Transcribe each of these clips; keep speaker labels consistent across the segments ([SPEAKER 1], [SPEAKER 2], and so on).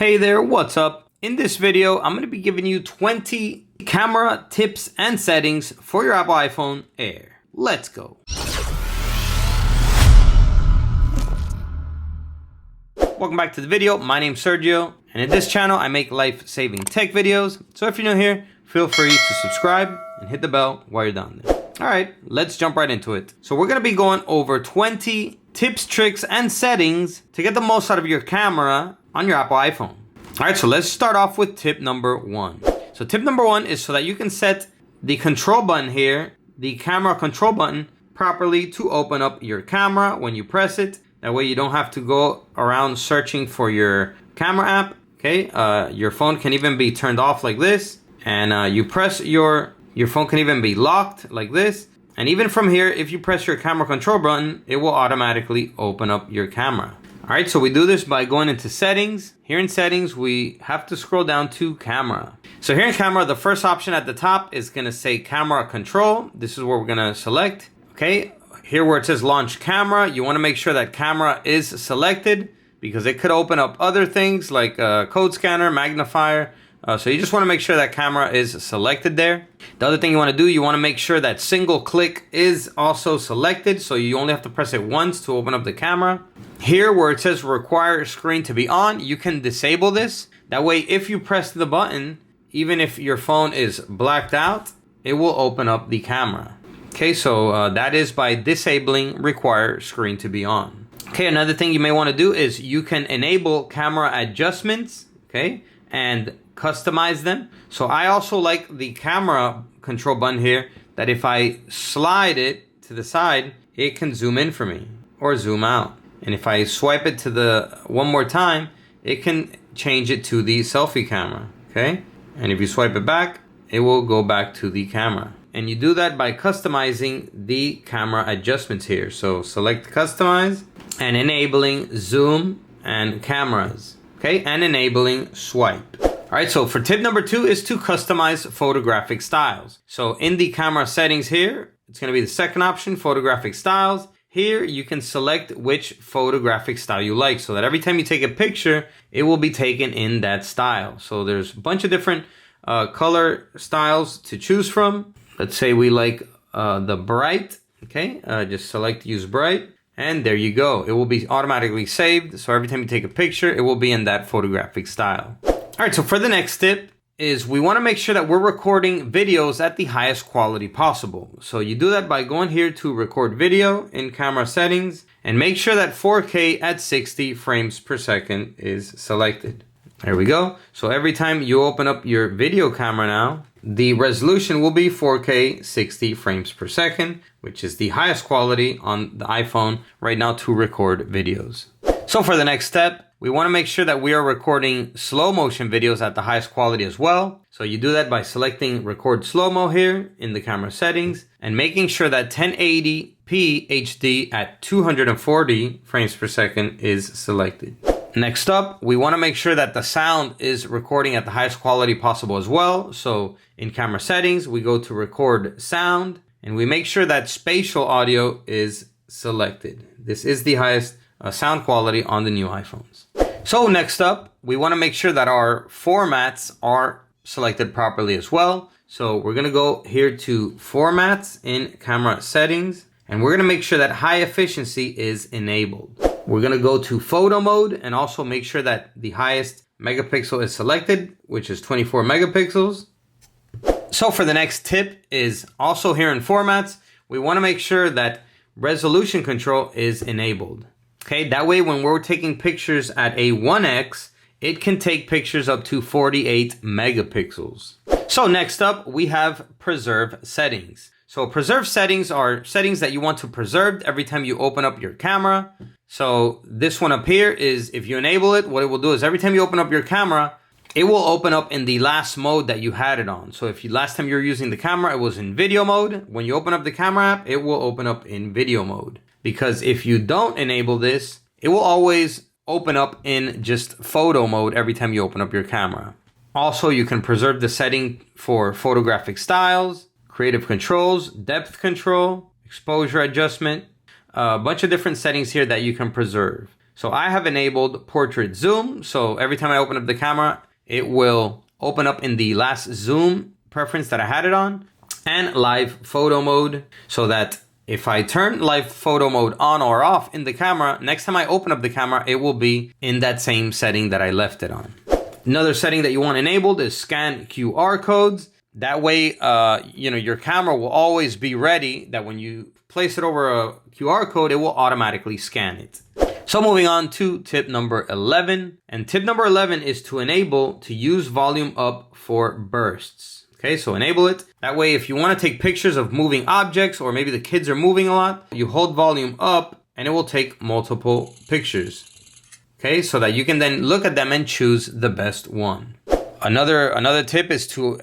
[SPEAKER 1] Hey there, what's up? In this video, I'm going to be giving you 20 camera tips and settings for your Apple iPhone Air. Let's go. Welcome back to the video. My name's Sergio, and in this channel, I make life-saving tech videos. So if you're new here, feel free to subscribe and hit the bell while you're down there. All right, let's jump right into it. So we're going to be going over 20 tips, tricks, and settings to get the most out of your camera on your Apple iPhone. All right, so let's start off with tip number 1. So tip number 1 is so that you can set the control button here, the camera control button, properly to open up your camera when you press it. That way you don't have to go around searching for your camera app. Okay, your phone can even be turned off like this, and you press your phone can even be locked like this. And even from here, if you press your camera control button, it will automatically open up your camera. All right, so we do this by going into settings. Here in settings, we have to scroll down to camera. So here in camera, the first option at the top is gonna say camera control. This is what we're gonna select, okay? Here where it says launch camera, you wanna make sure that camera is selected because it could open up other things like code scanner, magnifier. So you just wanna make sure that camera is selected there. The other thing you wanna do, you wanna make sure that single click is also selected. So you only have to press it once to open up the camera. Here where it says require screen to be on, you can disable this. That way, if you press the button, even if your phone is blacked out, it will open up the camera. Okay, so that is by disabling require screen to be on. Okay, another thing you may wanna do is you can enable camera adjustments, okay, and customize them. So I also like the camera control button here, that if I slide it to the side, it can zoom in for me or zoom out. And if I swipe it to the one more time, it can change it to the selfie camera, okay? And if you swipe it back, it will go back to the camera. And you do that by customizing the camera adjustments here. So select customize and enabling zoom and cameras, okay? And enabling swipe. All right, so for tip number 2 is to customize photographic styles. So in the camera settings here, it's gonna be the second option, photographic styles. Here, you can select which photographic style you like so that every time you take a picture, it will be taken in that style. So there's a bunch of different color styles to choose from. Let's say we like the bright, okay? Just select use bright, and there you go. It will be automatically saved. So every time you take a picture, it will be in that photographic style. All right, so for the next tip is we want to make sure that we're recording videos at the highest quality possible. So you do that by going here to record video in camera settings and make sure that 4K at 60 frames per second is selected. There we go. So every time you open up your video camera now, the resolution will be 4K 60 frames per second, which is the highest quality on the iPhone right now to record videos. So for the next step, we want to make sure that we are recording slow motion videos at the highest quality as well. So you do that by selecting record slow-mo here in the camera settings and making sure that 1080p HD at 240 frames per second is selected. Next up, we want to make sure that the sound is recording at the highest quality possible as well. So in camera settings, we go to record sound and we make sure that spatial audio is selected. This is the highest sound quality on the new iPhones. So next up, we want to make sure that our formats are selected properly as well. So we're going to go here to formats in camera settings, and we're going to make sure that high efficiency is enabled. We're going to go to photo mode and also make sure that the highest megapixel is selected, which is 24 megapixels. So for the next tip is also here in formats, we want to make sure that resolution control is enabled. Okay, that way when we're taking pictures at a 1x, it can take pictures up to 48 megapixels. So next up, we have preserve settings. So preserve settings are settings that you want to preserve every time you open up your camera. So this one up here is if you enable it, what it will do is every time you open up your camera, it will open up in the last mode that you had it on. So if last time you were using the camera, it was in video mode. When you open up the camera app, it will open up in video mode. Because if you don't enable this, it will always open up in just photo mode every time you open up your camera. Also, you can preserve the setting for photographic styles, creative controls, depth control, exposure adjustment, a bunch of different settings here that you can preserve. So I have enabled portrait zoom. So every time I open up the camera, it will open up in the last zoom preference that I had it on, and live photo mode, so that if I turn live photo mode on or off in the camera, next time I open up the camera, it will be in that same setting that I left it on. Another setting that you want enabled is scan QR codes. That way, your camera will always be ready, that when you place it over a QR code, it will automatically scan it. So moving on to tip number 11. And tip number 11 is to enable to use volume up for bursts. Okay, so enable it. That way, if you want to take pictures of moving objects, or maybe the kids are moving a lot, you hold volume up and it will take multiple pictures. Okay, so that you can then look at them and choose the best one. Another tip is to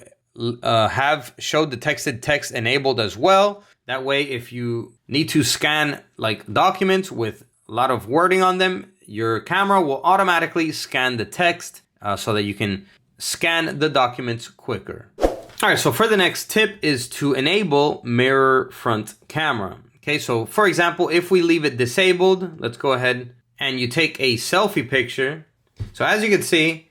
[SPEAKER 1] have show the texted text enabled as well. That way, if you need to scan like documents with a lot of wording on them, your camera will automatically scan the text so that you can scan the documents quicker. All right, so for the next tip is to enable mirror front camera. Okay, so for example, if we leave it disabled, let's go ahead and you take a selfie picture. So as you can see,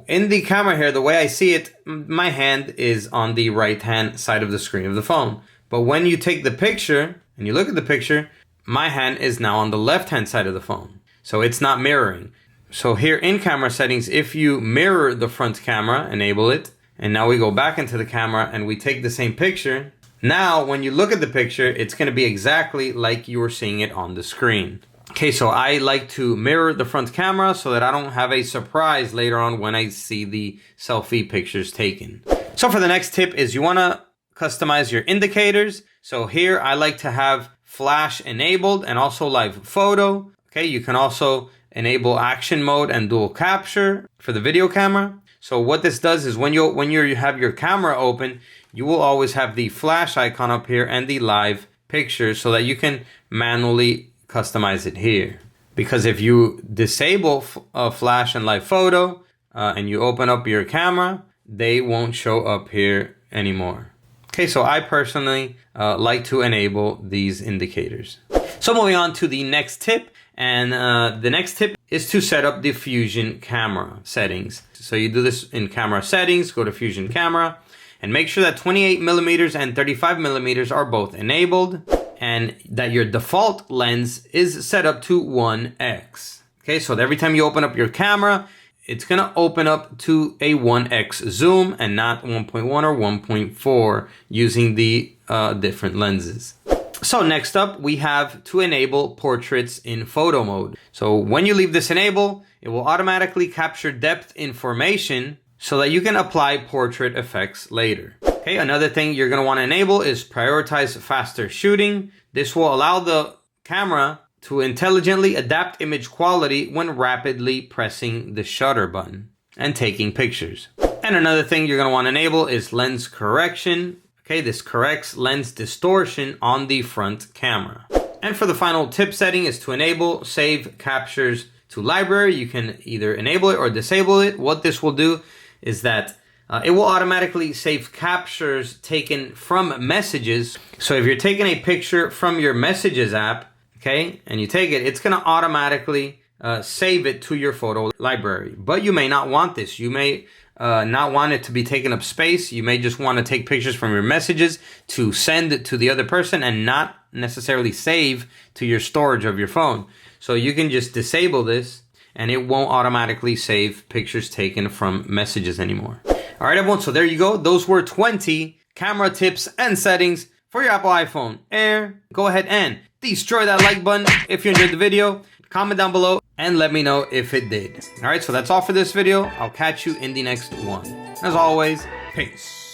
[SPEAKER 1] in the camera here, the way I see it, my hand is on the right-hand side of the screen of the phone. But when you take the picture and you look at the picture, my hand is now on the left-hand side of the phone. So it's not mirroring. So here in camera settings, if you mirror the front camera, enable it, and now we go back into the camera and we take the same picture. Now, when you look at the picture, it's going to be exactly like you were seeing it on the screen. Okay, so I like to mirror the front camera so that I don't have a surprise later on when I see the selfie pictures taken. So for the next tip is you want to customize your indicators. So here I like to have flash enabled and also live photo. Okay, you can also enable action mode and dual capture for the video camera. So what this does is when you have your camera open, you will always have the flash icon up here and the live picture, so that you can manually customize it here. Because if you disable flash and live photo and you open up your camera, they won't show up here anymore. Okay, so I personally like to enable these indicators. So moving on to the next tip, and the next tip is to set up the Fusion camera settings. So you do this in camera settings, go to Fusion camera, and make sure that 28mm and 35mm are both enabled, and that your default lens is set up to 1x. Okay, so every time you open up your camera, it's gonna open up to a 1x zoom and not 1.1 or 1.4 using the different lenses. So next up, we have to enable portraits in photo mode. So when you leave this enable, it will automatically capture depth information so that you can apply portrait effects later. Okay, another thing you're gonna wanna enable is prioritize faster shooting. This will allow the camera to intelligently adapt image quality when rapidly pressing the shutter button and taking pictures. And another thing you're gonna wanna enable is lens correction. Okay, this corrects lens distortion on the front camera. And for the final tip setting is to enable save captures to library. You can either enable it or disable it. What this will do is that it will automatically save captures taken from messages. So if you're taking a picture from your messages app, okay, and you take it, it's gonna automatically save it to your photo library. But you may not want this. You may not want it to be taking up space. You may just want to take pictures from your messages to send it to the other person and not necessarily save to your storage of your phone. So you can just disable this and it won't automatically save pictures taken from messages anymore. All right, everyone, so there you go. Those were 20 camera tips and settings for your Apple iPhone Air. Go ahead and destroy that like button if you enjoyed the video. Comment down below and let me know if it did. All right, so that's all for this video. I'll catch you in the next one. As always, peace.